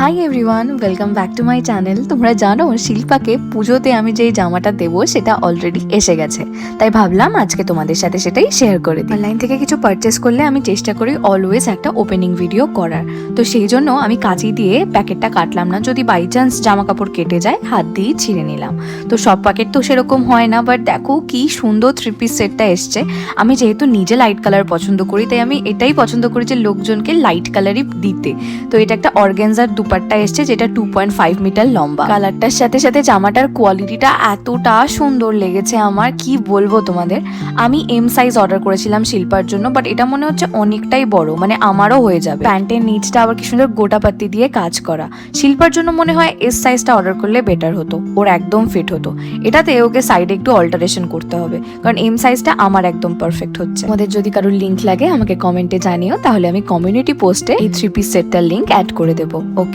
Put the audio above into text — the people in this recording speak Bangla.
Hi everyone, welcome back to my channel. তোমরা জানো শিল্পাকে পুজোতে আমি যেই জামাটা দেবো সেটা অলরেডি এসে গেছে, তাই ভাবলাম আজকে তোমাদের সাথে সেটাই শেয়ার করে দিই। অনলাইন থেকে কিছু পারচেস করলে আমি চেষ্টা করি অলওয়েজ একটা ওপেনিং ভিডিও করার, তো সেই জন্য আমি কাঁচি দিয়ে প্যাকেটটা কাটলাম না, যদি বাই চান্স জামা কাপড় কেটে যায় হাত দিয়েই ছিঁড়ে নিলাম। তো সব প্যাকেট তো সেরকম হয় না, বাট দেখো কি সুন্দর 3 পিস সেটটা এসছে। আমি যেহেতু নিজে লাইট কালার পছন্দ করি, তাই আমি এটাই পছন্দ করি যে লোকজনকে লাইট কালারই দিতে। তো এটা একটা অর্গানজার দুপাট্টা এসছে যেটা 2.5 মিটার লম্বা। কালারটার সাথে সাথে জামাটার কোয়ালিটিটা এতটা সুন্দর লেগেছে আমার, কি বলবো তোমাদের। আমি এম সাইজ অর্ডার করেছিলাম শিল্পার জন্য, বাট এটা মনে হচ্ছে অনেকটাই বড়, মানে আমারও হয়ে যাবে। প্যান্টের নিচটা আবার কি সুন্দর গোটা পাত্তি দিয়ে কাজ করা। শিল্পার জন্য মনে হয় এস সাইজটা অর্ডার করলে বেটার হতো, ওর একদম ফিট হতো। এটাতে ওকে সাইডে একটু অল্টারেশন করতে হবে, কারণ এম সাইজটা আমার একদম পারফেক্ট হচ্ছে। আমাদের যদি কারোর লিঙ্ক লাগে আমাকে কমেন্টে জানিও, তাহলে আমি কমিউনিটি পোস্টে এই 3 পিস সেটটার লিঙ্ক অ্যাড করে দেবো। ওকে।